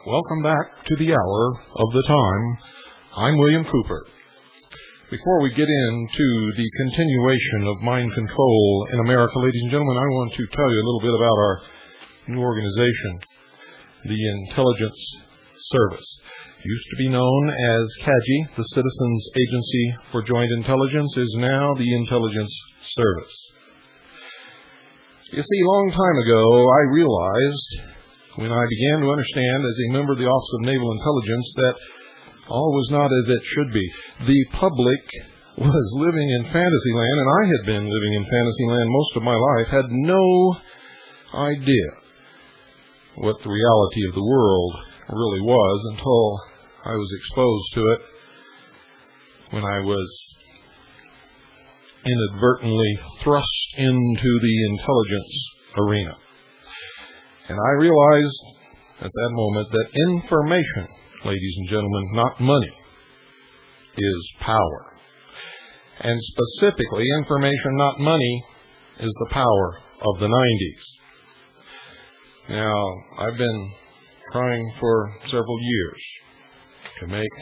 Welcome back to the Hour of the Time. I'm William Cooper. Before we get into the continuation of mind control in America, ladies and gentlemen, I want to tell you a little bit about our new organization, the Intelligence Service. It used to be known as CAGI, the Citizens Agency for Joint Intelligence, is now the Intelligence Service. You see, a long time ago, I realized, when I began to understand as a member of the Office of Naval Intelligence, that all was not as it should be. The public was living in fantasy land, and I had been living in fantasy land most of my life, had no idea what the reality of the world really was until I was exposed to it when I was inadvertently thrust into the intelligence arena. And I realized at that moment that information, ladies and gentlemen, not money, is power. And specifically, information, not money, is the power of the 90s. Now, I've been trying for several years to make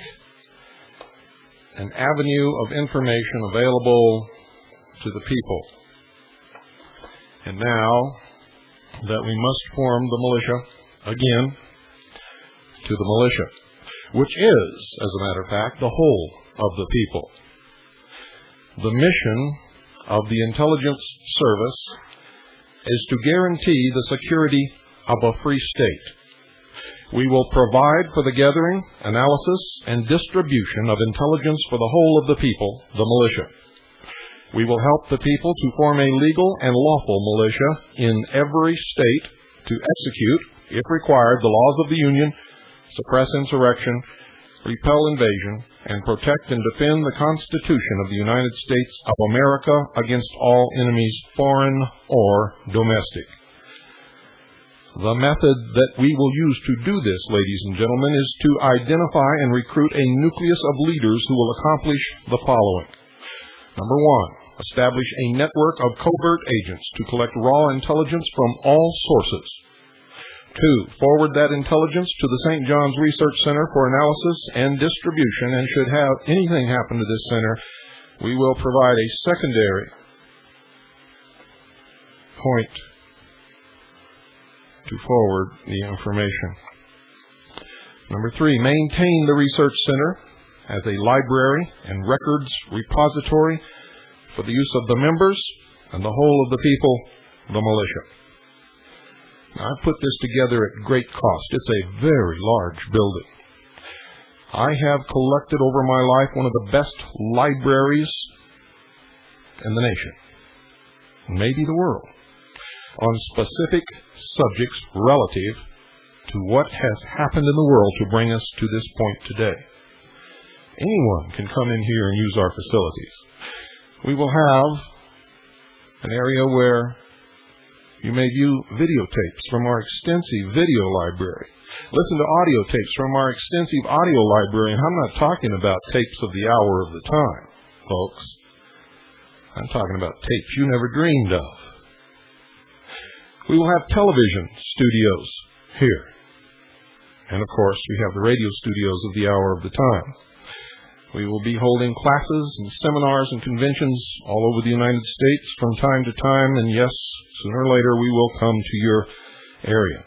an avenue of information available to the people. And now that we must form the militia again, to the militia, which is, as a matter of fact, the whole of the people. The mission of the Intelligence Service is to guarantee the security of a free state. We will provide for the gathering, analysis, and distribution of intelligence for the whole of the people, the militia. We will help the people to form a legal and lawful militia in every state to execute, if required, the laws of the Union, suppress insurrection, repel invasion, and protect and defend the Constitution of the United States of America against all enemies, foreign or domestic. The method that we will use to do this, ladies and gentlemen, is to identify and recruit a nucleus of leaders who will accomplish the following. Number one, establish a network of covert agents to collect raw intelligence from all sources. 2, forward that intelligence to the St. John's Research Center for analysis and distribution, and should have anything happen to this center, we will provide a secondary point to forward the information. Number 3, maintain the Research Center as a library and records repository for the use of the members and the whole of the people, the militia. Now, I put this together at great cost. It's a very large building. I have collected over my life one of the best libraries in the nation, maybe the world, on specific subjects relative to what has happened in the world to bring us to this point today. Anyone can come in here and use our facilities. We will have an area where you may view videotapes from our extensive video library. Listen to audio tapes from our extensive audio library. And I'm not talking about tapes of the hour of the time, folks. I'm talking about tapes you never dreamed of. We will have television studios here. And, of course, we have the radio studios of the hour of the time. We will be holding classes and seminars and conventions all over the United States from time to time, and yes, sooner or later we will come to your area.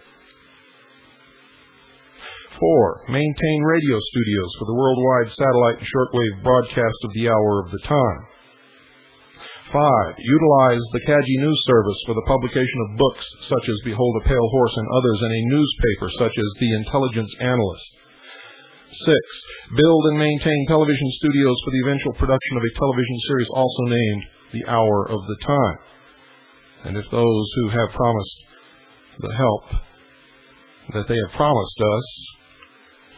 4, maintain radio studios for the worldwide satellite and shortwave broadcast of the hour of the time. 5, utilize the CAGI News Service for the publication of books such as Behold a Pale Horse and others, and a newspaper such as The Intelligence Analyst. 6, build and maintain television studios for the eventual production of a television series also named The Hour of the Time. And if those who have promised the help that they have promised us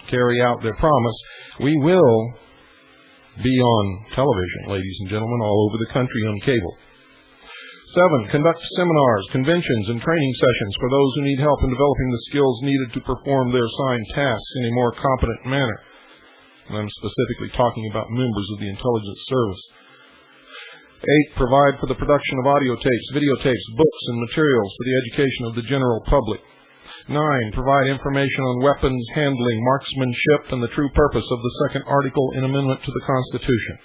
carry out their promise, we will be on television, ladies and gentlemen, all over the country on cable. 7, conduct seminars, conventions, and training sessions for those who need help in developing the skills needed to perform their assigned tasks in a more competent manner. And I'm specifically talking about members of the intelligence service. 8, provide for the production of audio tapes, videotapes, books, and materials for the education of the general public. 9, provide information on weapons handling, marksmanship, and the true purpose of the second article in Amendment to the Constitution.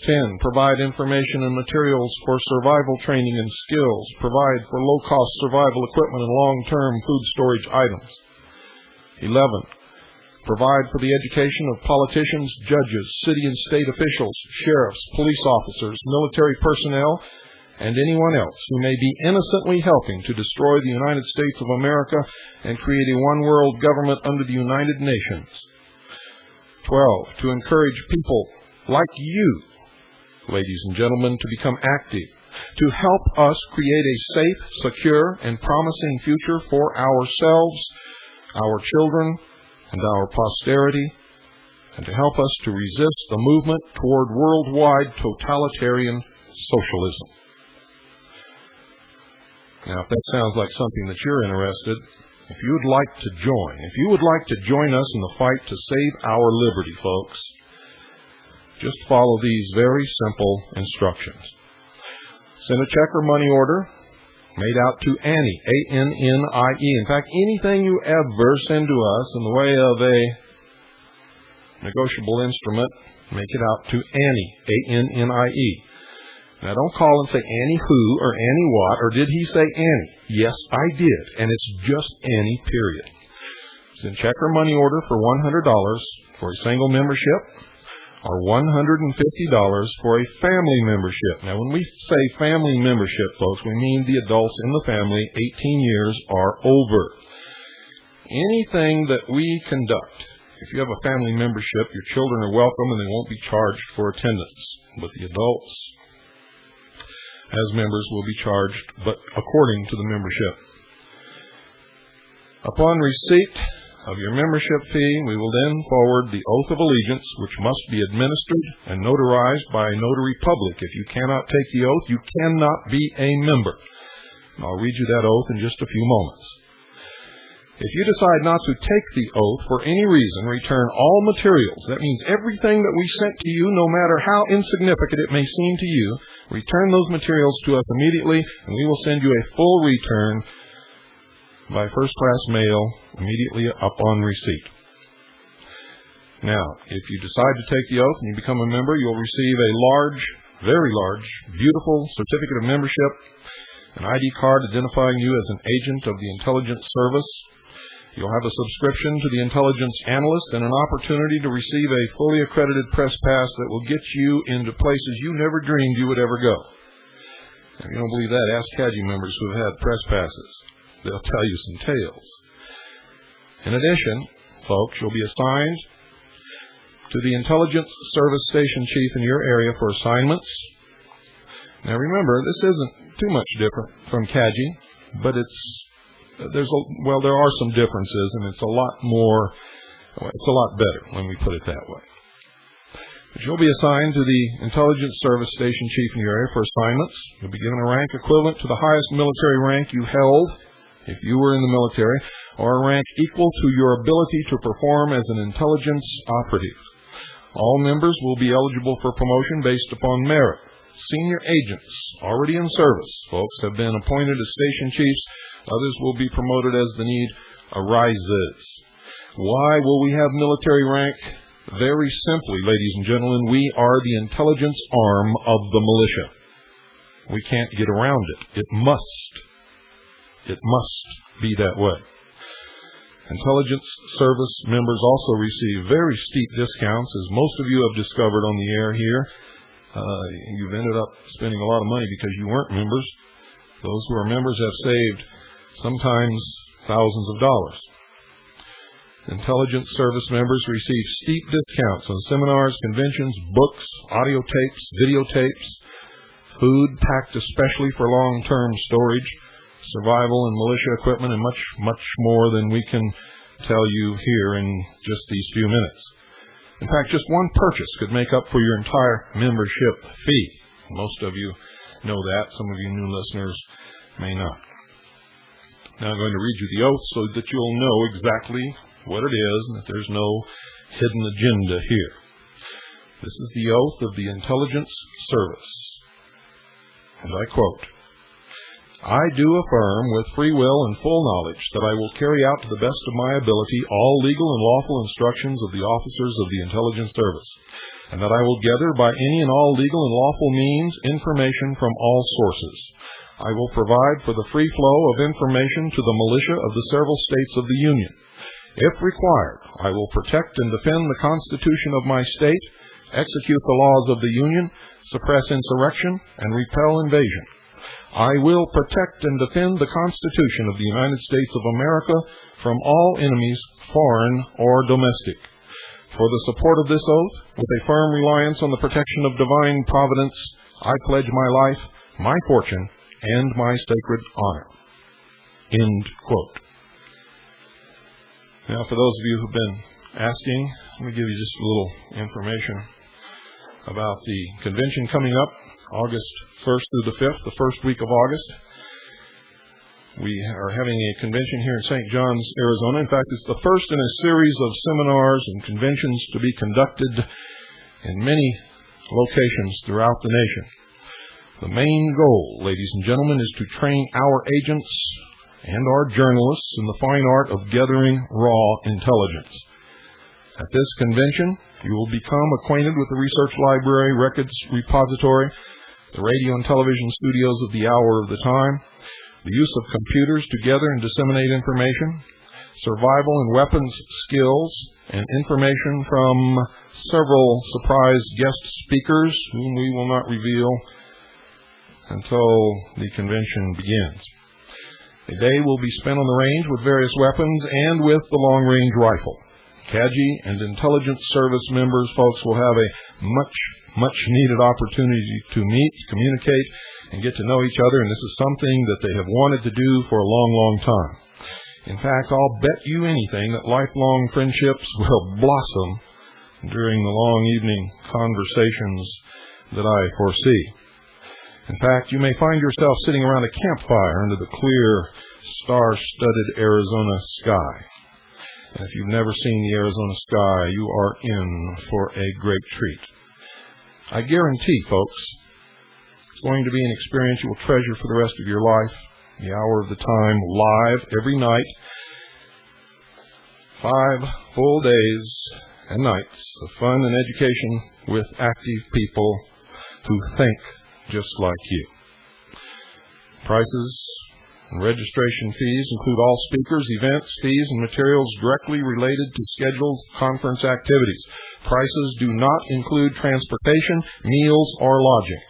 10, provide information and materials for survival training and skills. Provide for low-cost survival equipment and long-term food storage items. 11, provide for the education of politicians, judges, city and state officials, sheriffs, police officers, military personnel, and anyone else who may be innocently helping to destroy the United States of America and create a one-world government under the United Nations. 12, to encourage people like you, ladies and gentlemen, to become active, to help us create a safe, secure, and promising future for ourselves, our children, and our posterity, and to help us to resist the movement toward worldwide totalitarian socialism. Now, if that sounds like something that you're interested, if you would like to join us in the fight to save our liberty, folks, just follow these very simple instructions. Send a check or money order made out to Annie, A-N-N-I-E. In fact, anything you ever send to us in the way of a negotiable instrument, make it out to Annie, A-N-N-I-E. Now, don't call and say Annie who or Annie what, or did he say Annie? Yes, I did, and it's just Annie, period. Send check or money order for $100 for a single membership, or $150 for a family membership. Now, when we say family membership, folks, we mean the adults in the family 18 years or over. Anything that we conduct, if you have a family membership, your children are welcome and they won't be charged for attendance. But the adults, as members, will be charged, but according to the membership. Upon receipt of your membership fee, we will then forward the oath of allegiance, which must be administered and notarized by a notary public. If you cannot take the oath, you cannot be a member. And I'll read you that oath in just a few moments. If you decide not to take the oath for any reason, return all materials. That means everything that we sent to you, no matter how insignificant it may seem to you, return those materials to us immediately, and we will send you a full return by first-class mail immediately upon receipt. Now, if you decide to take the oath and you become a member, you'll receive a large, very large, beautiful certificate of membership, an ID card identifying you as an agent of the intelligence service. You'll have a subscription to the intelligence analyst and an opportunity to receive a fully accredited press pass that will get you into places you never dreamed you would ever go. If you don't believe that, ask CAGI members who have had press passes. They'll tell you some tales. In addition, folks, you'll be assigned to the intelligence service station chief in your area for assignments. Now remember, this isn't too much different from CAGI, but there are some differences, and it's a lot better when we put it that way. But you'll be assigned to the intelligence service station chief in your area for assignments. You'll be given a rank equivalent to the highest military rank you held if you were in the military, or a rank equal to your ability to perform as an intelligence operative. All members will be eligible for promotion based upon merit. Senior agents already in service, folks, have been appointed as station chiefs. Others will be promoted as the need arises. Why will we have military rank? Very simply, ladies and gentlemen, we are the intelligence arm of the militia. We can't get around it. It must be that way. Intelligence service members also receive very steep discounts, as most of you have discovered on the air here. You've ended up spending a lot of money because you weren't members. Those who are members have saved sometimes thousands of dollars. Intelligence service members receive steep discounts on seminars, conventions, books, audio tapes, videotapes, food packed especially for long-term storage, survival and militia equipment, and much, much more than we can tell you here in just these few minutes. In fact, just one purchase could make up for your entire membership fee. Most of you know that. Some of you new listeners may not. Now I'm going to read you the oath so that you'll know exactly what it is and that there's no hidden agenda here. This is the oath of the Intelligence Service. And I quote, I do affirm with free will and full knowledge that I will carry out to the best of my ability all legal and lawful instructions of the officers of the Intelligence Service, and that I will gather by any and all legal and lawful means information from all sources. I will provide for the free flow of information to the militia of the several states of the Union. If required, I will protect and defend the Constitution of my state, execute the laws of the Union, suppress insurrection, and repel invasion. I will protect and defend the Constitution of the United States of America from all enemies, foreign or domestic. For the support of this oath, with a firm reliance on the protection of divine providence, I pledge my life, my fortune, and my sacred honor. End quote. Now, for those of you who've been asking, let me give you just a little information about the convention coming up, August 1st through the 5th, the first week of August. We are having a convention here in St. John's, Arizona. In fact, it's the first in a series of seminars and conventions to be conducted in many locations throughout the nation. The main goal, ladies and gentlemen, is to train our agents and our journalists in the fine art of gathering raw intelligence. At this convention, you will become acquainted with the research library, records repository, the radio and television studios of the hour of the time, the use of computers to gather and disseminate information, survival and weapons skills, and information from several surprise guest speakers whom we will not reveal until the convention begins. A day will be spent on the range with various weapons and with the long-range rifle. CAGI and Intelligence Service members, folks, will have a much needed opportunity to meet, communicate, and get to know each other, and this is something that they have wanted to do for a long time. In fact, I'll bet you anything that lifelong friendships will blossom during the long evening conversations that I foresee. In fact, you may find yourself sitting around a campfire under the clear, star-studded Arizona sky. And if you've never seen the Arizona sky, you are in for a great treat. I guarantee, folks, it's going to be an experience you will treasure for the rest of your life. The hour of the time, live every night. 5 full days and nights of fun and education with active people who think just like you. Prices and registration fees include all speakers, events, fees, and materials directly related to scheduled conference activities. Prices do not include transportation, meals, or lodging.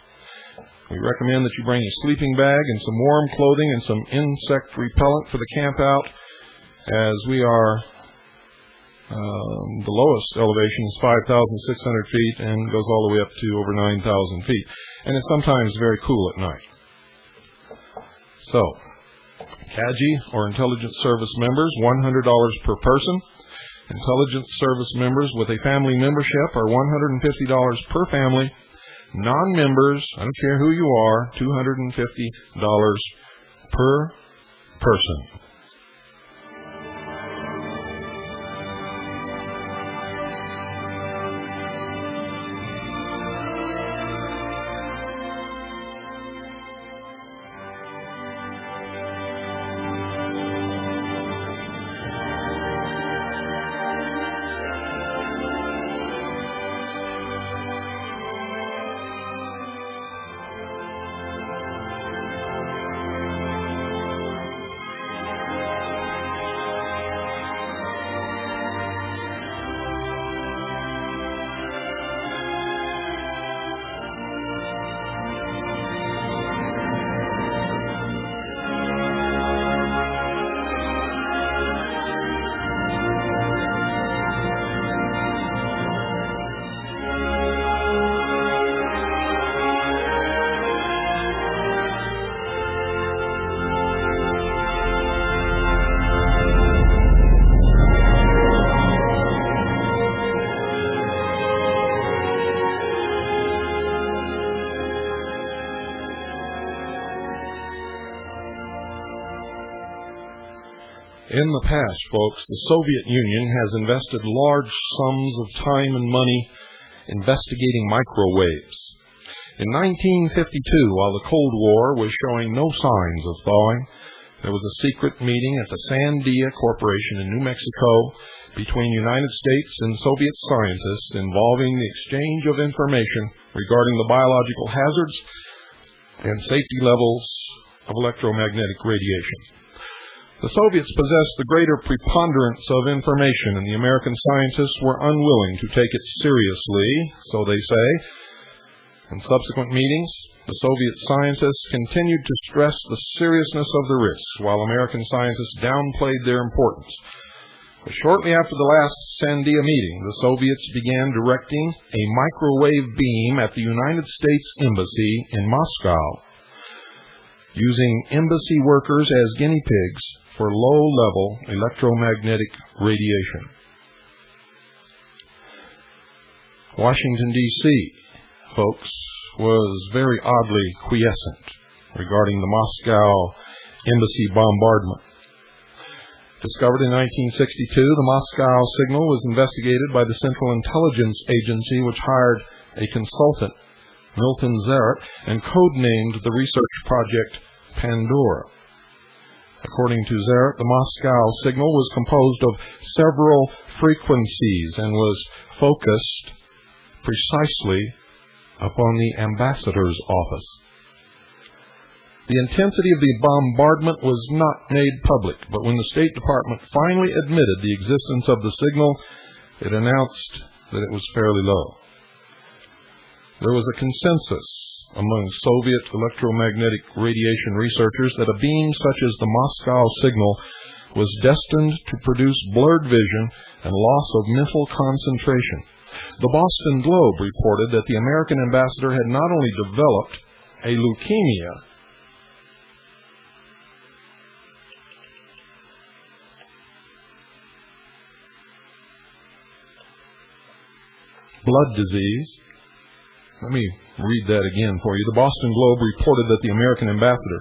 We recommend that you bring a sleeping bag and some warm clothing and some insect repellent for the camp out, as we are the lowest elevation is 5,600 feet and goes all the way up to over 9,000 feet. And it's sometimes very cool at night. So, CAGI or Intelligence Service members, $100 per person. Intelligence Service members with a family membership are $150 per family. Non-members, I don't care who you are, $250 per person. In the past, folks, the Soviet Union has invested large sums of time and money investigating microwaves. In 1952, while the Cold War was showing no signs of thawing, there was a secret meeting at the Sandia Corporation in New Mexico between United States and Soviet scientists involving the exchange of information regarding the biological hazards and safety levels of electromagnetic radiation. The Soviets possessed the greater preponderance of information, and the American scientists were unwilling to take it seriously, so they say. In subsequent meetings, the Soviet scientists continued to stress the seriousness of the risks, while American scientists downplayed their importance. But shortly after the last Sandia meeting, the Soviets began directing a microwave beam at the United States Embassy in Moscow, using embassy workers as guinea pigs for low-level electromagnetic radiation. Washington, D.C., folks, was very oddly quiescent regarding the Moscow embassy bombardment. Discovered in 1962, the Moscow signal was investigated by the Central Intelligence Agency, which hired a consultant, Milton Zarrett, and codenamed the research project Pandora. According to Zarrett, the Moscow signal was composed of several frequencies and was focused precisely upon the ambassador's office. The intensity of the bombardment was not made public, but when the State Department finally admitted the existence of the signal, it announced that it was fairly low. There was a consensus among Soviet electromagnetic radiation researchers that a beam such as the Moscow signal was destined to produce blurred vision and loss of mental concentration. The Boston Globe reported that the American ambassador had not only developed a leukemia, blood disease. Let me read that again for you. The Boston Globe reported that the American ambassador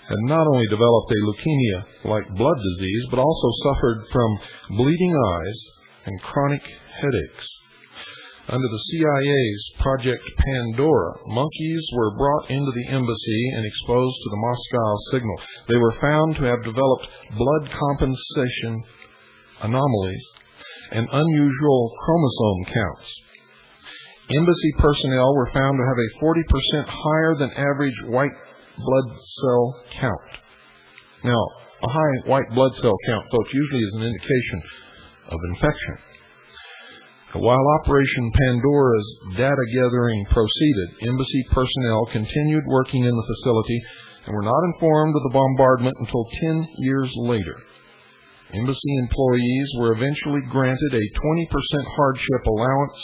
had not only developed a leukemia-like blood disease, but also suffered from bleeding eyes and chronic headaches. Under the CIA's Project Pandora, monkeys were brought into the embassy and exposed to the Moscow signal. They were found to have developed blood compensation anomalies and unusual chromosome counts. Embassy personnel were found to have a 40% higher than average white blood cell count. Now, a high white blood cell count, folks, usually is an indication of infection. While Operation Pandora's data gathering proceeded, embassy personnel continued working in the facility and were not informed of the bombardment until 10 years later. Embassy employees were eventually granted a 20% hardship allowance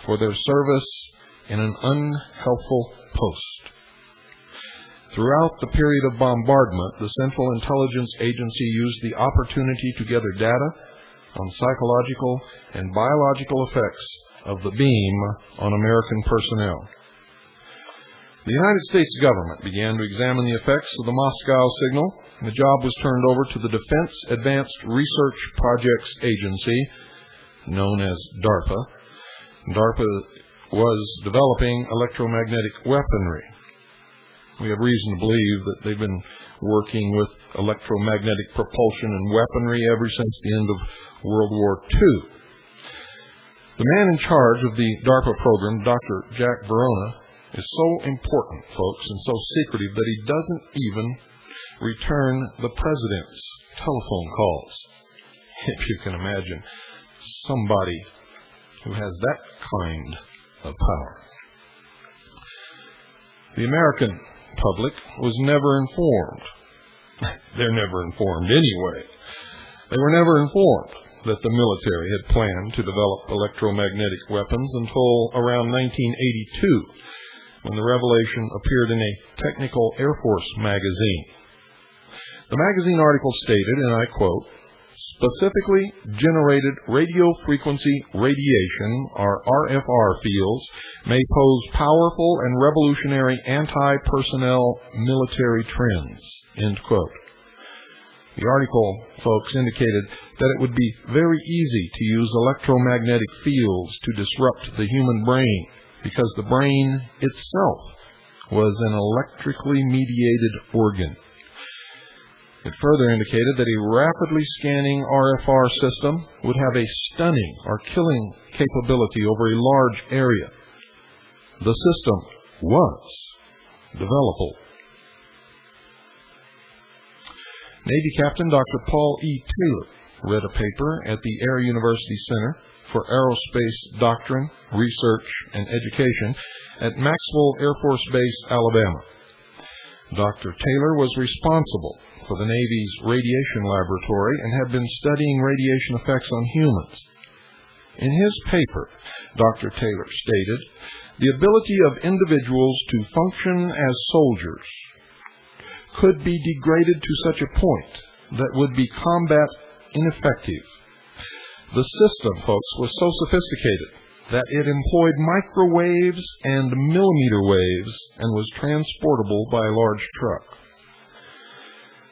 for their service in an unhelpful post. Throughout the period of bombardment, the Central Intelligence Agency used the opportunity to gather data on psychological and biological effects of the beam on American personnel. The United States government began to examine the effects of the Moscow signal, and the job was turned over to the Defense Advanced Research Projects Agency, known as DARPA. DARPA was developing electromagnetic weaponry. We have reason to believe that they've been working with electromagnetic propulsion and weaponry ever since the end of World War II. The man in charge of the DARPA program, Dr. Jack Verona, is so important, folks, and so secretive that he doesn't even return the president's telephone calls. If you can imagine somebody who has that kind of power. The American public was never informed. They're never informed anyway. They were never informed that the military had planned to develop electromagnetic weapons until around 1982, when the revelation appeared in a Technical Air Force magazine. The magazine article stated, and I quote, "Specifically generated radio frequency radiation, or RFR fields, may pose powerful and revolutionary anti-personnel military trends." End quote. The article, folks, indicated that it would be very easy to use electromagnetic fields to disrupt the human brain because the brain itself was an electrically mediated organ. It further indicated that a rapidly scanning RFR system would have a stunning or killing capability over a large area. The system was developable. Navy Captain Dr. Paul E. Taylor read a paper at the Air University Center for Aerospace Doctrine, Research, and Education at Maxwell Air Force Base, Alabama. Dr. Taylor was responsible for the Navy's radiation laboratory and had been studying radiation effects on humans. In his paper, Dr. Taylor stated, "The ability of individuals to function as soldiers could be degraded to such a point that would be combat ineffective. The system, folks, was so sophisticated that it employed microwaves and millimeter waves and was transportable by a large truck."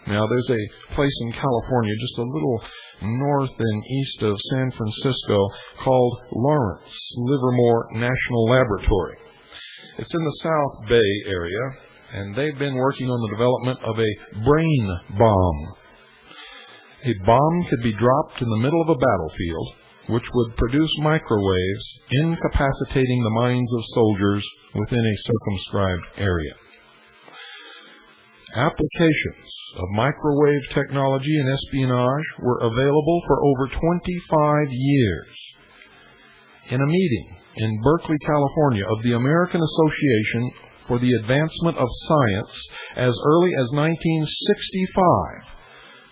Now, there's a place in California just a little north and east of San Francisco called Lawrence Livermore National Laboratory. It's in the South Bay area, and they've been working on the development of a brain bomb. A bomb could be dropped in the middle of a battlefield, which would produce microwaves, incapacitating the minds of soldiers within a circumscribed area. Applications of microwave technology in espionage were available for over 25 years. In a meeting in Berkeley, California, of the American Association for the Advancement of Science as early as 1965,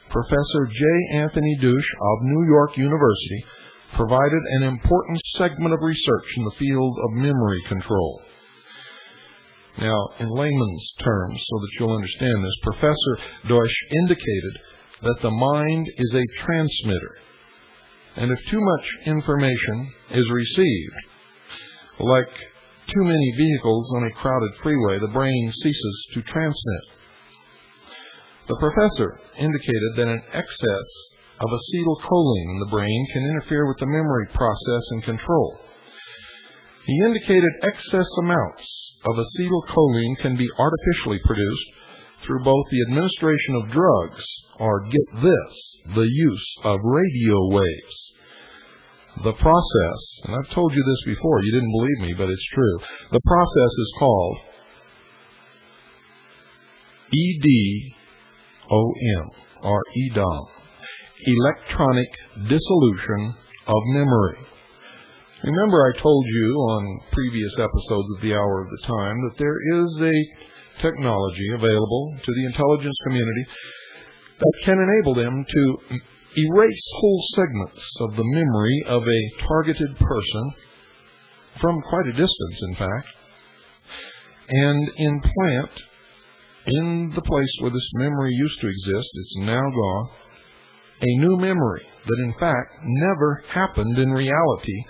Professor J. Anthony Douche of New York University provided an important segment of research in the field of memory control. Now, in layman's terms, so that you'll understand this, Professor Douche indicated that the mind is a transmitter, and if too much information is received, like too many vehicles on a crowded freeway, the brain ceases to transmit. The professor indicated that an excess of acetylcholine in the brain can interfere with the memory process and control. He indicated excess amounts of acetylcholine can be artificially produced through both the administration of drugs or, get this, the use of radio waves. The process, and I've told you this before, you didn't believe me, but it's true. The process is called EDOM, or EDOM, electronic dissolution of memory. Remember, I told you on previous episodes of the Hour of the Time that there is a technology available to the intelligence community that can enable them to erase whole segments of the memory of a targeted person from quite a distance, in fact, and implant in the place where this memory used to exist, it's now gone, a new memory that in fact never happened in reality,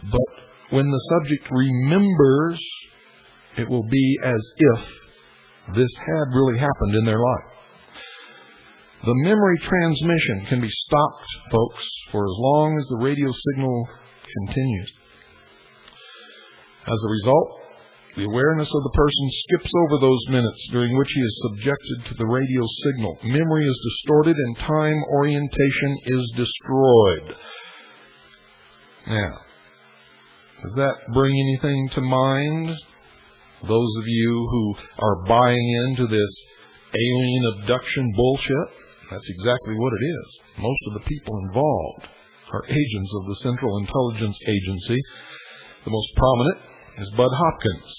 but when the subject remembers, it will be as if this had really happened in their life. The memory transmission can be stopped, folks, for as long as the radio signal continues. As a result, the awareness of the person skips over those minutes during which he is subjected to the radio signal. Memory is distorted and time orientation is destroyed. Now, does that bring anything to mind? Those of you who are buying into this alien abduction bullshit? That's exactly what it is. Most of the people involved are agents of the Central Intelligence Agency. The most prominent is Bud Hopkins.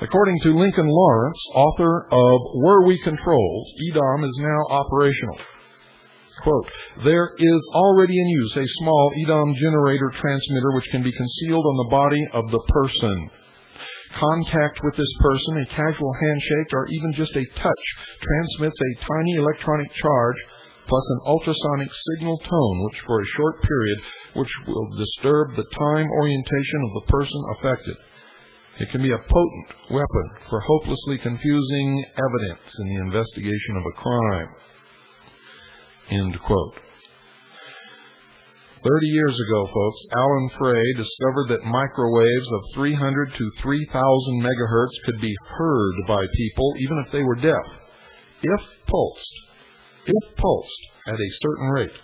According to Lincoln Lawrence, author of Were We Controlled, EDOM is now operational. Quote, there is already in use a small EDOM generator transmitter which can be concealed on the body of the person. Contact with this person, a casual handshake, or even just a touch transmits a tiny electronic charge plus an ultrasonic signal tone, which for a short period, which will disturb the time orientation of the person affected. It can be a potent weapon for hopelessly confusing evidence in the investigation of a crime. End quote. 30 years ago, folks, Alan Frey discovered that microwaves of 300 to 3,000 megahertz could be heard by people even if they were deaf, if pulsed at a certain rate,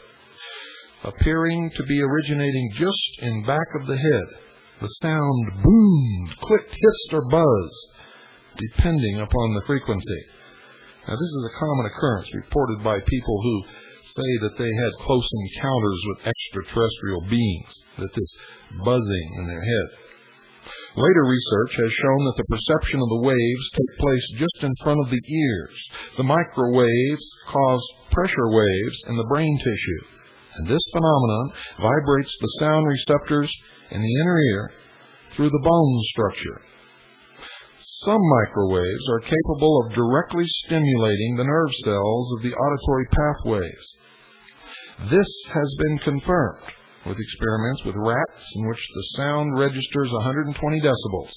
appearing to be originating just in back of the head. The sound boomed, clicked, hissed, or buzzed, depending upon the frequency. Now, this is a common occurrence reported by people who say that they had close encounters with extraterrestrial beings, that this buzzing in their head. Later research has shown that the perception of the waves take place just in front of the ears. The microwaves cause pressure waves in the brain tissue, and this phenomenon vibrates the sound receptors in the inner ear through the bone structure. Some microwaves are capable of directly stimulating the nerve cells of the auditory pathways. This has been confirmed with experiments with rats in which the sound registers 120 decibels,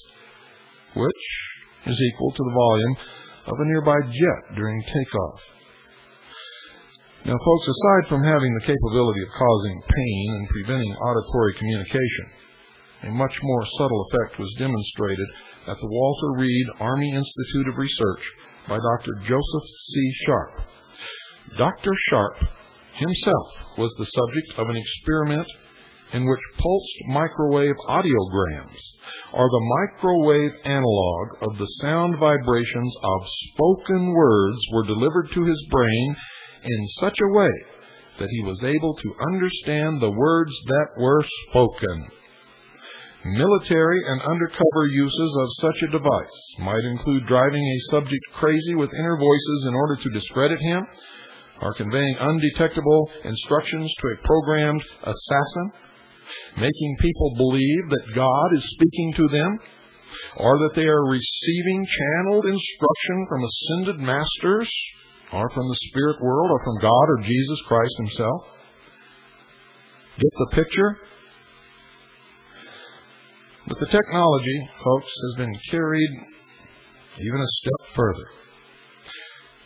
which is equal to the volume of a nearby jet during takeoff. Now, folks, aside from having the capability of causing pain and preventing auditory communication, a much more subtle effect was demonstrated at the Walter Reed Army Institute of Research by Dr. Joseph C. Sharp. Dr. Sharp himself was the subject of an experiment in which pulsed microwave audiograms, or the microwave analog of the sound vibrations of spoken words, were delivered to his brain in such a way that he was able to understand the words that were spoken. Military and undercover uses of such a device might include driving a subject crazy with inner voices in order to discredit him, or conveying undetectable instructions to a programmed assassin, making people believe that God is speaking to them, or that they are receiving channeled instruction from ascended masters, or from the spirit world, or from God or Jesus Christ himself. Get the picture? But the technology, folks, has been carried even a step further.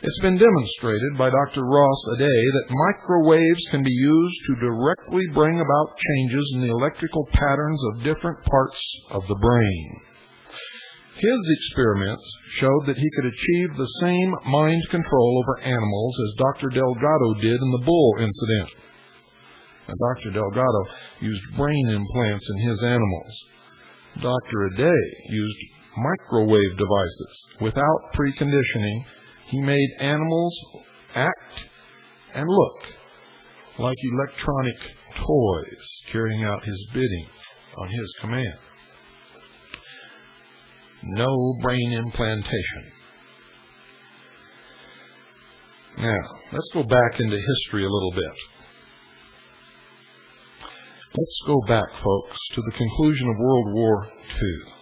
It's been demonstrated by Dr. Ross Aday that microwaves can be used to directly bring about changes in the electrical patterns of different parts of the brain. His experiments showed that he could achieve the same mind control over animals as Dr. Delgado did in the bull incident. Now, Dr. Delgado used brain implants in his animals. Dr. Aday used microwave devices. Without preconditioning, he made animals act and look like electronic toys, carrying out his bidding on his command. No brain implantation. Now, let's go back into history a little bit. Let's go back, folks, to the conclusion of World War II.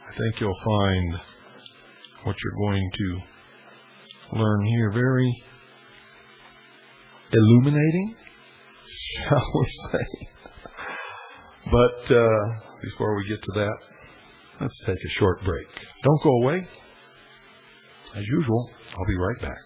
I think you'll find what you're going to learn here very illuminating, shall we say. But before we get to that, let's take a short break. Don't go away. As usual, I'll be right back.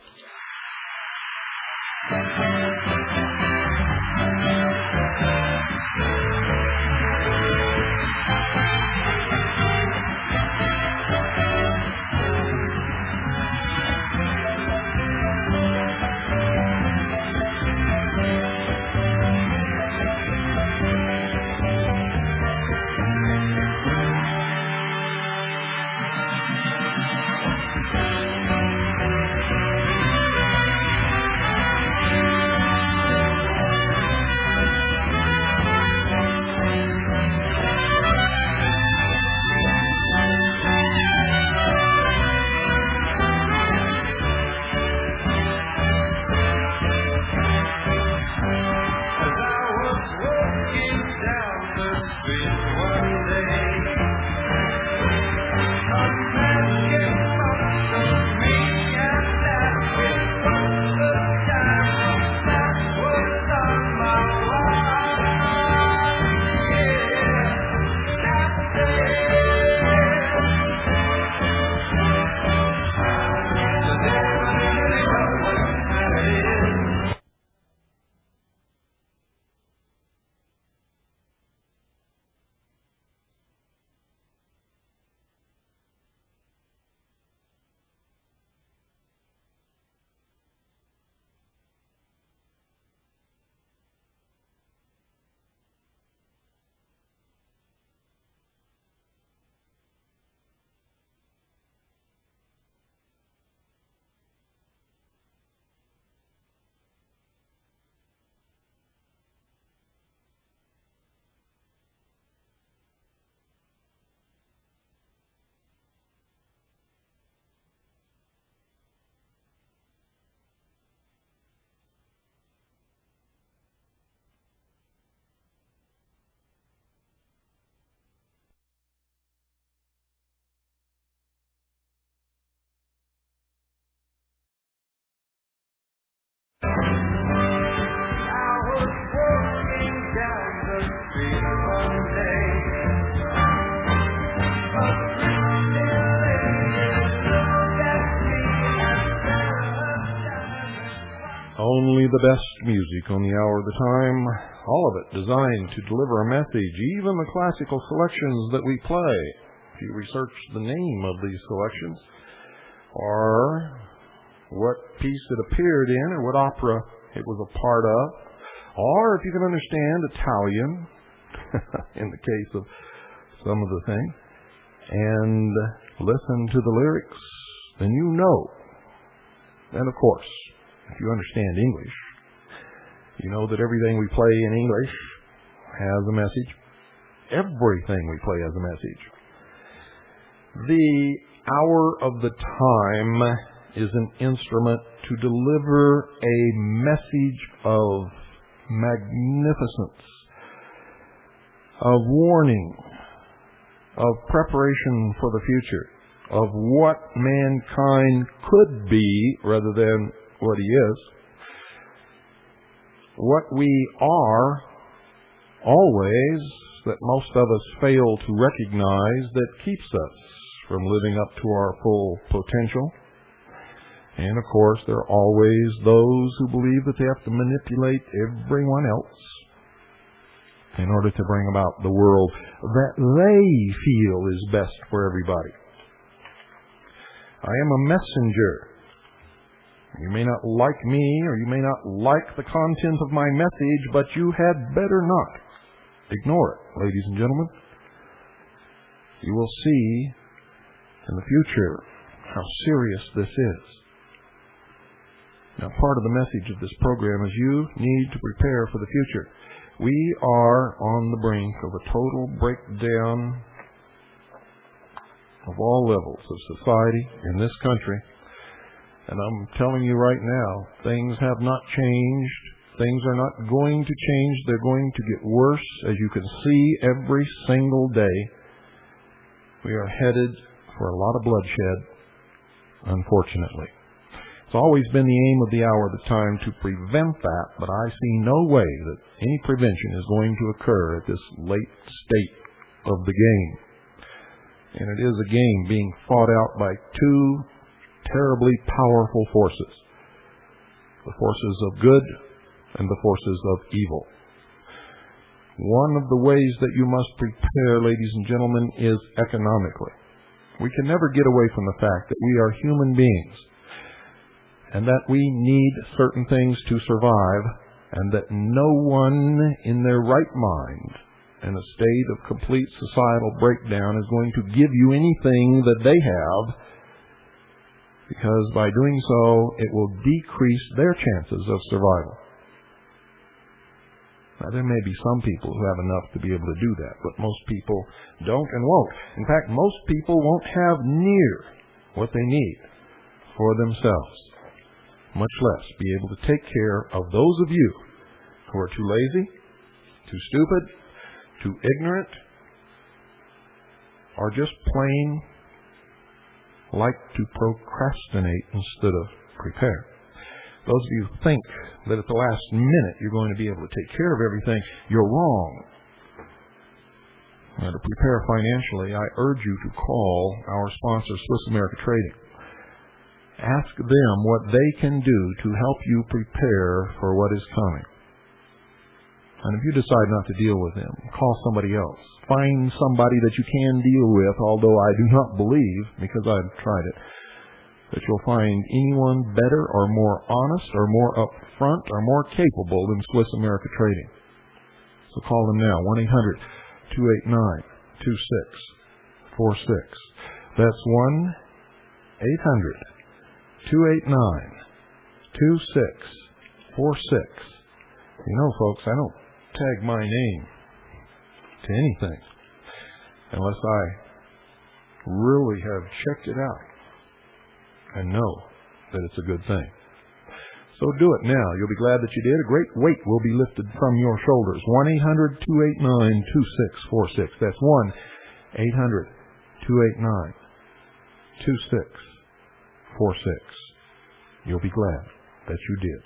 only the best music on the hour of the time, all of it designed to deliver a message, even the classical selections that we play. If you research the name of these selections, or what piece it appeared in, or what opera it was a part of, or if you can understand Italian, in the case of some of the things, and listen to the lyrics, then you know. And of course, if you understand English, you know that everything we play in English has a message. Everything we play has a message. The hour of the time is an instrument to deliver a message of magnificence, of warning, of preparation for the future, of what mankind could be rather than what he is, what we are always that most of us fail to recognize that keeps us from living up to our full potential. And of course, there are always those who believe that they have to manipulate everyone else in order to bring about the world that they feel is best for everybody. I am a messenger. You may not like me, or you may not like the content of my message, but you had better not ignore it, ladies and gentlemen. You will see in the future how serious this is. Now, part of the message of this program is you need to prepare for the future. We are on the brink of a total breakdown of all levels of society in this country. And I'm telling you right now, things have not changed. Things are not going to change. They're going to get worse, as you can see every single day. We are headed for a lot of bloodshed, unfortunately. It's always been the aim of the hour of the time to prevent that, but I see no way that any prevention is going to occur at this late state of the game. And it is a game being fought out by two terribly powerful forces, the forces of good and the forces of evil. One of the ways that you must prepare, ladies and gentlemen, is economically. We can never get away from the fact that we are human beings and that we need certain things to survive, and that no one in their right mind in a state of complete societal breakdown is going to give you anything that they have, because by doing so, it will decrease their chances of survival. Now, there may be some people who have enough to be able to do that, but most people don't and won't. In fact, most people won't have near what they need for themselves, much less be able to take care of those of you who are too lazy, too stupid, too ignorant, or just plain like to procrastinate instead of prepare. Those of you who think that at the last minute you're going to be able to take care of everything, you're wrong. Now, to prepare financially, I urge you to call our sponsor, Swiss America Trading. Ask them what they can do to help you prepare for what is coming. And if you decide not to deal with them, call somebody else. Find somebody that you can deal with, although I do not believe, because I've tried it, that you'll find anyone better or more honest or more upfront or more capable than Swiss America Trading. So call them now, 1-800-289-2646. That's 1-800-289-2646. You know, folks, I don't tag my name to anything unless I really have checked it out and know that it's a good thing. So do it now. You'll be glad that you did. A great weight will be lifted from your shoulders. 1-800-289-2646. That's 1-800-289-2646. You'll be glad that you did.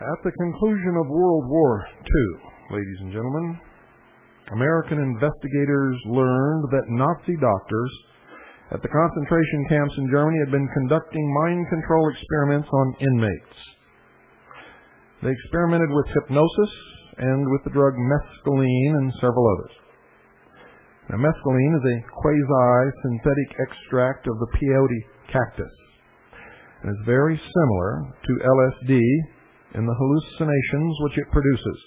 At the conclusion of World War II, ladies and gentlemen, American investigators learned that Nazi doctors at the concentration camps in Germany had been conducting mind control experiments on inmates. They experimented with hypnosis and with the drug mescaline and several others. Now, mescaline is a quasi-synthetic extract of the peyote cactus and is very similar to LSD in the hallucinations which it produces.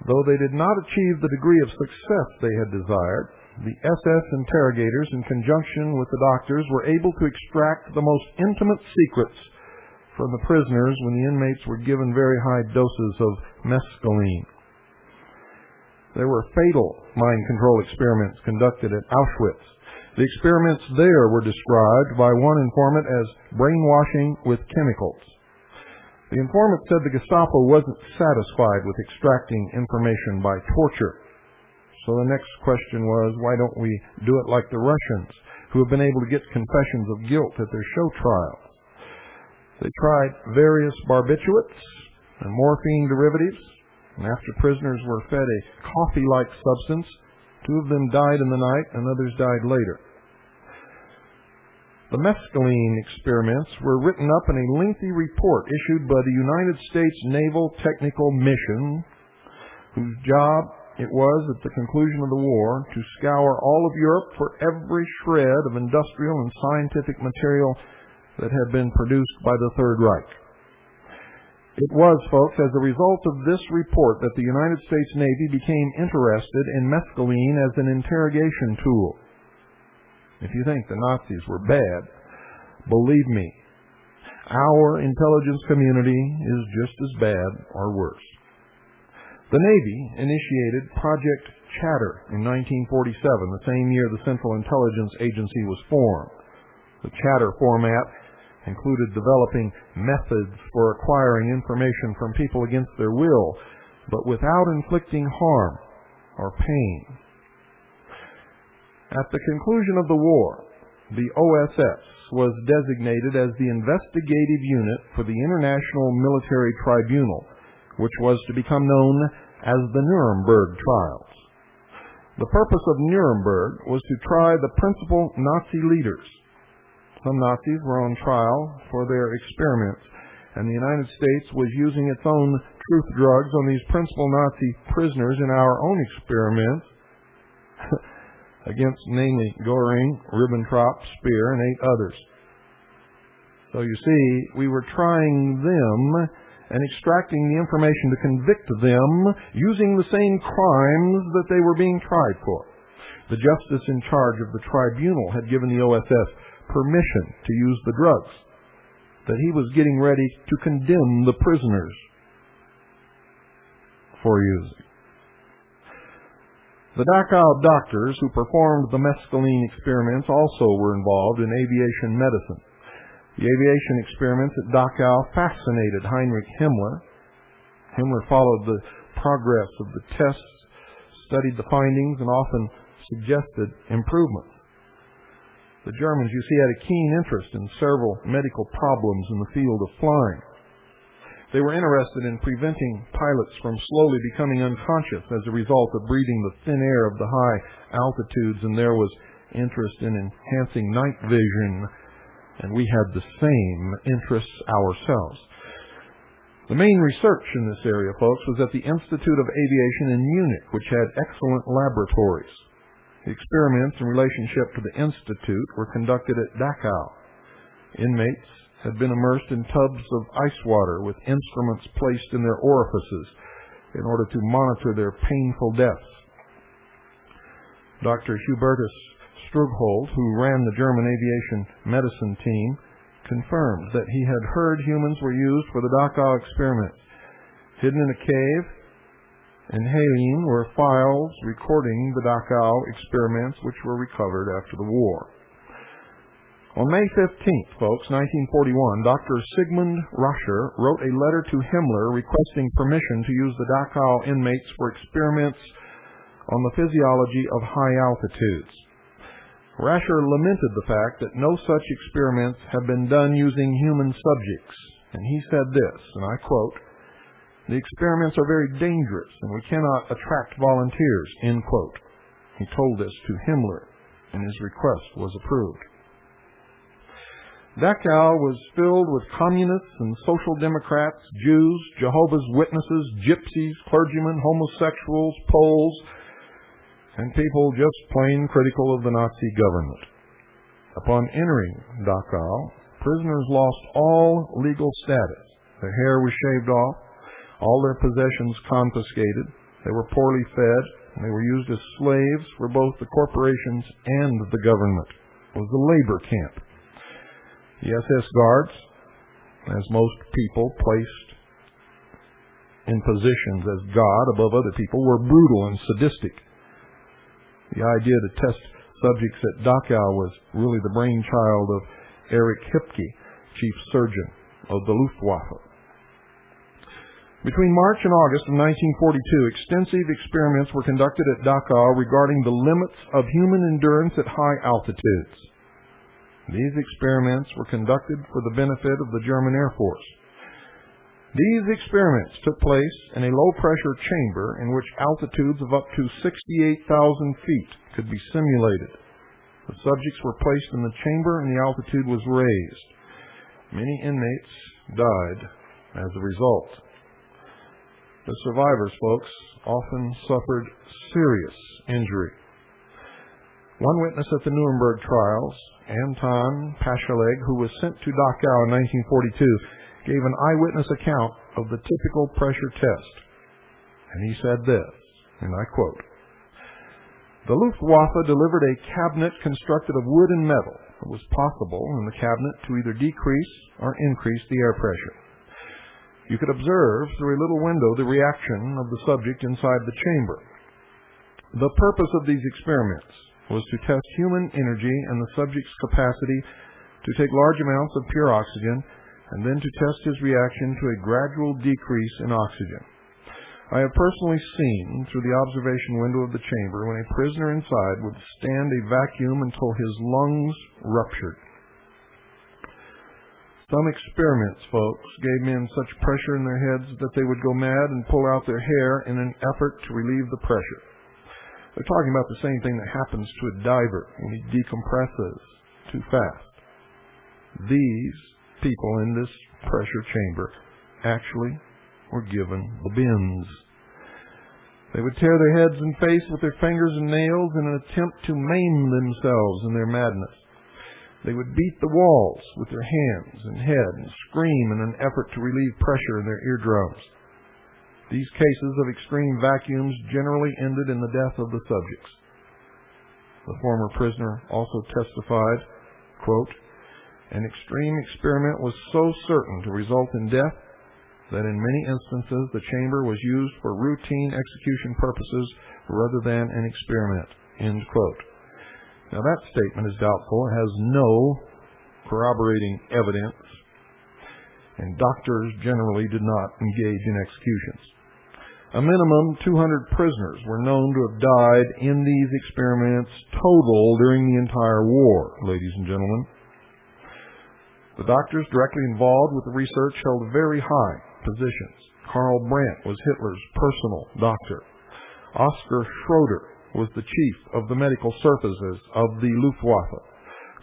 Though they did not achieve the degree of success they had desired, the SS interrogators, in conjunction with the doctors, were able to extract the most intimate secrets from the prisoners when the inmates were given very high doses of mescaline. There were fatal mind control experiments conducted at Auschwitz. The experiments there were described by one informant as brainwashing with chemicals. The informant said the Gestapo wasn't satisfied with extracting information by torture. So the next question was, why don't we do it like the Russians, who have been able to get confessions of guilt at their show trials? They tried various barbiturates and morphine derivatives, and after prisoners were fed a coffee-like substance, 2 of them died in the night and others died later. The mescaline experiments were written up in a lengthy report issued by the United States Naval Technical Mission, whose job it was, at the conclusion of the war, to scour all of Europe for every shred of industrial and scientific material that had been produced by the Third Reich. It was, folks, as a result of this report that the United States Navy became interested in mescaline as an interrogation tool. If you think the Nazis were bad, believe me, our intelligence community is just as bad or worse. The Navy initiated Project Chatter in 1947, the same year the Central Intelligence Agency was formed. The Chatter format included developing methods for acquiring information from people against their will, but without inflicting harm or pain. At the conclusion of the war, the OSS was designated as the investigative unit for the International Military Tribunal, which was to become known as the Nuremberg Trials. The purpose of Nuremberg was to try the principal Nazi leaders. Some Nazis were on trial for their experiments, and the United States was using its own truth drugs on these principal Nazi prisoners in our own experiments against namely Göring, Ribbentrop, Speer, and 8 others. So you see, we were trying them and extracting the information to convict them using the same crimes that they were being tried for. The justice in charge of the tribunal had given the OSS permission to use the drugs that he was getting ready to condemn the prisoners for using. The Dachau doctors who performed the mescaline experiments also were involved in aviation medicine. The aviation experiments at Dachau fascinated Heinrich Himmler. Himmler followed the progress of the tests, studied the findings, and often suggested improvements. The Germans, you see, had a keen interest in several medical problems in the field of flying. They were interested in preventing pilots from slowly becoming unconscious as a result of breathing the thin air of the high altitudes, and there was interest in enhancing night vision, and we had the same interests ourselves. The main research in this area, folks, was at the Institute of Aviation in Munich, which had excellent laboratories. The experiments in relationship to the Institute were conducted at Dachau. Inmates had been immersed in tubs of ice water with instruments placed in their orifices in order to monitor their painful deaths. Dr. Hubertus Strughold, who ran the German aviation medicine team, confirmed that he had heard humans were used for the Dachau experiments. Hidden in a cave in Heilin were files recording the Dachau experiments, which were recovered after the war. On May 15th, folks, 1941, Dr. Sigmund Rascher wrote a letter to Himmler requesting permission to use the Dachau inmates for experiments on the physiology of high altitudes. Rascher lamented the fact that no such experiments have been done using human subjects, and he said this, and I quote, The experiments are very dangerous, and we cannot attract volunteers, end quote. He told this to Himmler, and his request was approved. Dachau was filled with communists and social democrats, Jews, Jehovah's Witnesses, gypsies, clergymen, homosexuals, Poles, and people just plain critical of the Nazi government. Upon entering Dachau, prisoners lost all legal status. Their hair was shaved off, all their possessions confiscated, they were poorly fed, and they were used as slaves for both the corporations and the government. It was a labor camp. The SS guards, as most people placed in positions as God above other people, were brutal and sadistic. The idea to test subjects at Dachau was really the brainchild of Erich Hipke, chief surgeon of the Luftwaffe. Between March and August of 1942, extensive experiments were conducted at Dachau regarding the limits of human endurance at high altitudes. These experiments were conducted for the benefit of the German Air Force. These experiments took place in a low-pressure chamber in which altitudes of up to 68,000 feet could be simulated. The subjects were placed in the chamber and the altitude was raised. Many inmates died as a result. The survivors, folks, often suffered serious injury. One witness at the Nuremberg trials, Anton Pascheleg, who was sent to Dachau in 1942, gave an eyewitness account of the typical pressure test. And he said this, and I quote, "The Luftwaffe delivered a cabinet constructed of wood and metal. It was possible in the cabinet to either decrease or increase the air pressure. You could observe through a little window the reaction of the subject inside the chamber. The purpose of these experiments was to test human energy and the subject's capacity to take large amounts of pure oxygen and then to test his reaction to a gradual decrease in oxygen. I have personally seen through the observation window of the chamber when a prisoner inside would stand a vacuum until his lungs ruptured. Some experiments, folks, gave men such pressure in their heads that they would go mad and pull out their hair in an effort to relieve the pressure." They're talking about the same thing that happens to a diver when he decompresses too fast. These people in this pressure chamber actually were given the bends. They would tear their heads and face with their fingers and nails in an attempt to maim themselves in their madness. They would beat the walls with their hands and head and scream in an effort to relieve pressure in their eardrums. These cases of extreme vacuums generally ended in the death of the subjects. The former prisoner also testified, quote, "An extreme experiment was so certain to result in death that in many instances the chamber was used for routine execution purposes rather than an experiment," end quote. Now that statement is doubtful. It has no corroborating evidence, and doctors generally did not engage in executions. A minimum 200 prisoners were known to have died in these experiments total during the entire war, ladies and gentlemen. The doctors directly involved with the research held very high positions. Karl Brandt was Hitler's personal doctor. Oskar Schroeder was the chief of the medical services of the Luftwaffe.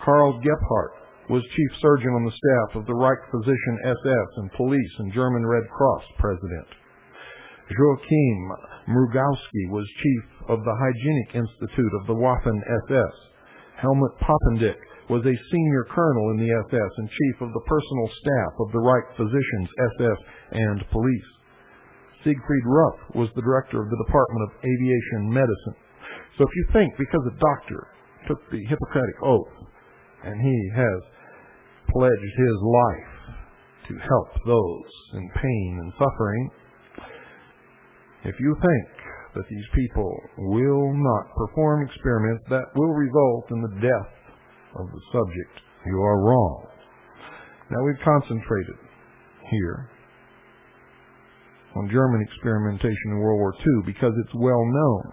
Karl Gebhardt was chief surgeon on the staff of the Reich Physician SS and Police and German Red Cross president. Joachim Mrugowski was chief of the Hygienic Institute of the Waffen-SS. Helmut Poppendick was a senior colonel in the SS and chief of the personal staff of the Reich Physicians, SS, and Police. Siegfried Ruff was the director of the Department of Aviation Medicine. So if you think because a doctor took the Hippocratic Oath and he has pledged his life to help those in pain and suffering, if you think that these people will not perform experiments that will result in the death of the subject, you are wrong. Now we've concentrated here on German experimentation in World War II because it's well known.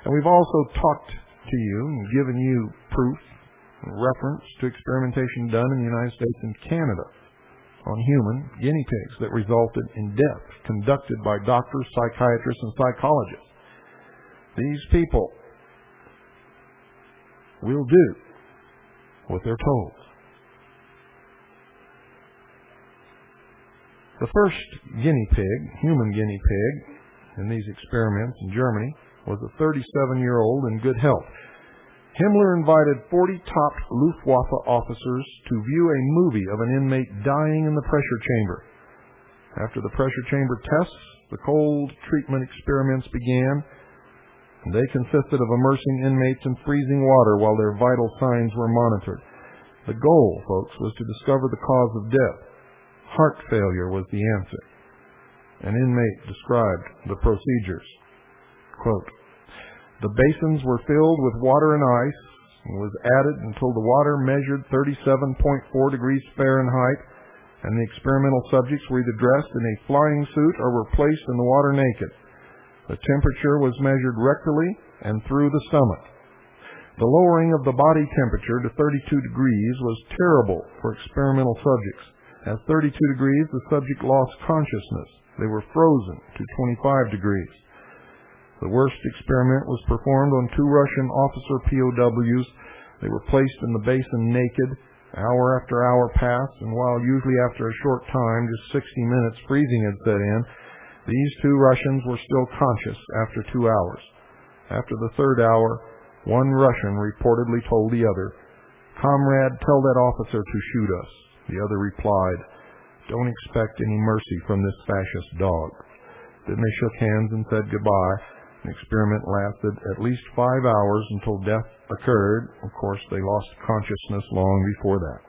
And we've also talked to you and given you proof and reference to experimentation done in the United States and Canada on human guinea pigs that resulted in death conducted by doctors, psychiatrists, and psychologists. These people will do what they're told. The first guinea pig, human guinea pig, in these experiments in Germany was a 37-year-old in good health. Himmler invited 40 top Luftwaffe officers to view a movie of an inmate dying in the pressure chamber. After the pressure chamber tests, the cold treatment experiments began. They consisted of immersing inmates in freezing water while their vital signs were monitored. The goal, folks, was to discover the cause of death. Heart failure was the answer. An inmate described the procedures. Quote, "The basins were filled with water and ice and was added until the water measured 37.4 degrees Fahrenheit, and the experimental subjects were either dressed in a flying suit or were placed in the water naked. The temperature was measured rectally and through the stomach. The lowering of the body temperature to 32 degrees was terrible for experimental subjects. At 32 degrees, the subject lost consciousness. They were frozen to 25 degrees. The worst experiment was performed on 2 Russian officer POWs. They were placed in the basin naked. Hour after hour passed, and while usually after a short time, just 60 minutes, freezing had set in, these 2 Russians were still conscious after 2 hours. After the 3rd hour, one Russian reportedly told the other, 'Comrade, tell that officer to shoot us.' The other replied, 'Don't expect any mercy from this fascist dog.' Then they shook hands and said goodbye. The experiment lasted at least 5 hours until death occurred. Of course, they lost consciousness long before that.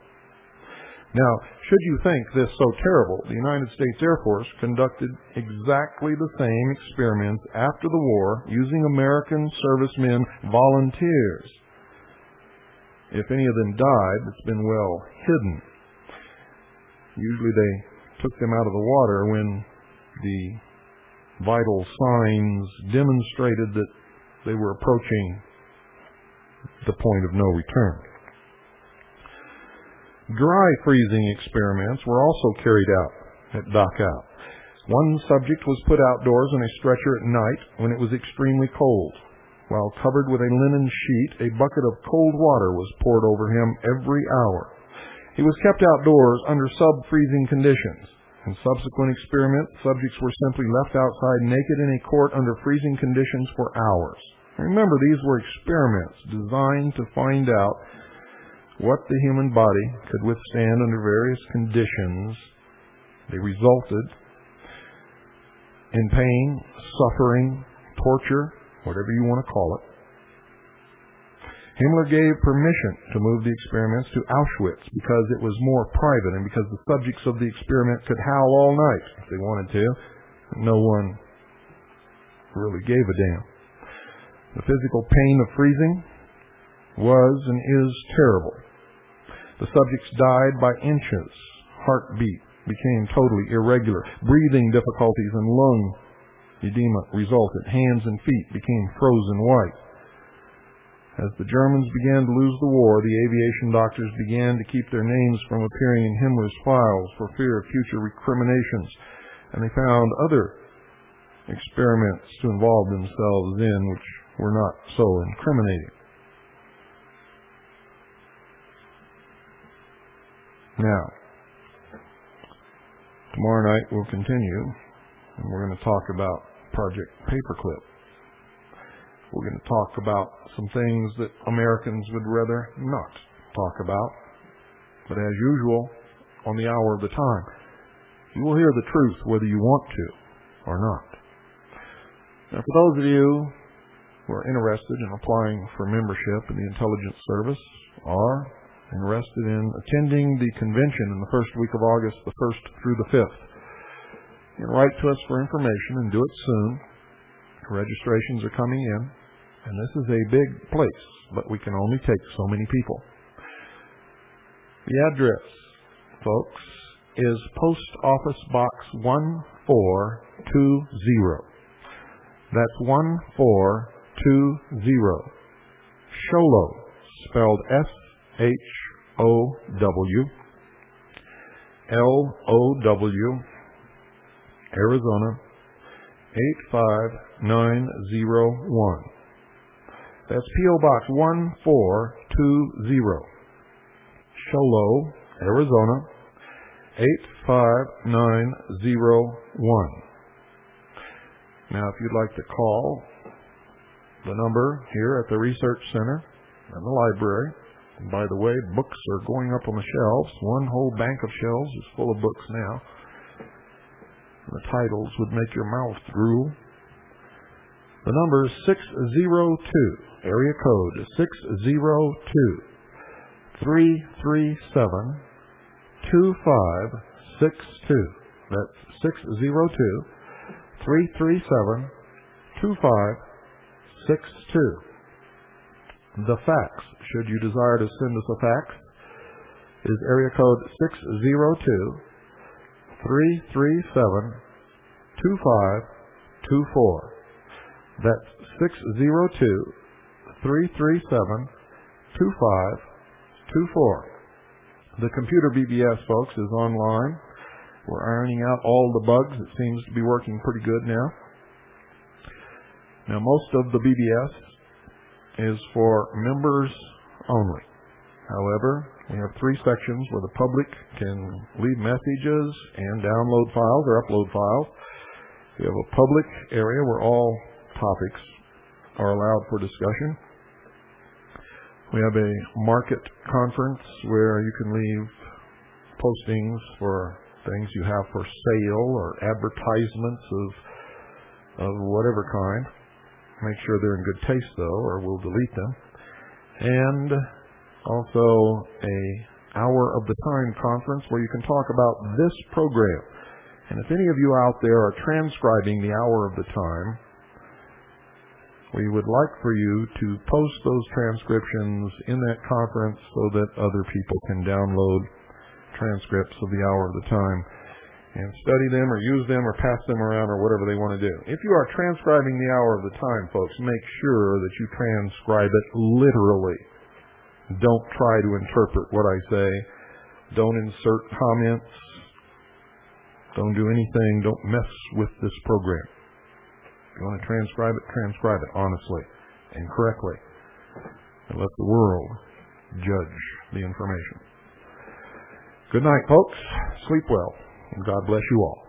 Now, should you think this so terrible, the United States Air Force conducted exactly the same experiments after the war using American servicemen volunteers. If any of them died, it's been well hidden. Usually they took them out of the water when the vital signs demonstrated that they were approaching the point of no return. Dry freezing experiments were also carried out at Dachau. One subject was put outdoors on a stretcher at night when it was extremely cold. While covered with a linen sheet, a bucket of cold water was poured over him every hour. He was kept outdoors under sub-freezing conditions. In subsequent experiments, subjects were simply left outside naked in a court under freezing conditions for hours. Remember, these were experiments designed to find out what the human body could withstand under various conditions. They resulted in pain, suffering, torture, whatever you want to call it. Himmler gave permission to move the experiments to Auschwitz because it was more private and because the subjects of the experiment could howl all night if they wanted to. No one really gave a damn. The physical pain of freezing was and is terrible. The subjects died by inches. Heartbeat became totally irregular. Breathing difficulties and lung edema resulted. Hands and feet became frozen white. As the Germans began to lose the war, the aviation doctors began to keep their names from appearing in Himmler's files for fear of future recriminations, and they found other experiments to involve themselves in which were not so incriminating. Now, tomorrow night we'll continue, and we're going to talk about Project Paperclip. We're going to talk about some things that Americans would rather not talk about. But as usual, on the hour of the time, you will hear the truth whether you want to or not. Now, for those of you who are interested in applying for membership in the Intelligence Service or interested in attending the convention in the first week of August, the 1st through the 5th, you can write to us for information and do it soon. Registrations are coming in, and this is a big place, but we can only take so many people. The address, folks, is Post Office Box 1420. That's 1420. Show, spelled S-H-O-W. LOW, Arizona 85901. That's P.O. Box 1420, Show, Arizona 85901. Now, if you'd like to call the number here at the Research Center and the library, and by the way, books are going up on the shelves. One whole bank of shelves is full of books now. The titles would make your mouth drool. The number is 602, area code 602-337-2562. That's 602-337-2562. The fax, should you desire to send us a fax, is area code 602-337-2524. That's 602-337-2524. The computer BBS, folks, is online. We're ironing out all the bugs. It seems to be working pretty good now. Now, most of the BBS is for members only. However, we have 3 sections where the public can leave messages and download files or upload files. We have a public area where all topics are allowed for discussion. We have a market conference where you can leave postings for things you have for sale or advertisements of whatever kind. Make sure they're in good taste, though, or we'll delete them. And also a Hour of the Time conference where you can talk about this program. And if any of you out there are transcribing the Hour of the Time, we would like for you to post those transcriptions in that conference so that other people can download transcripts of the Hour of the Time and study them or use them or pass them around or whatever they want to do. If you are transcribing the Hour of the Time, folks, make sure that you transcribe it literally. Don't try to interpret what I say. Don't insert comments. Don't do anything. Don't mess with this program. If you want to transcribe it honestly and correctly. And let the world judge the information. Good night, folks. Sleep well. And God bless you all.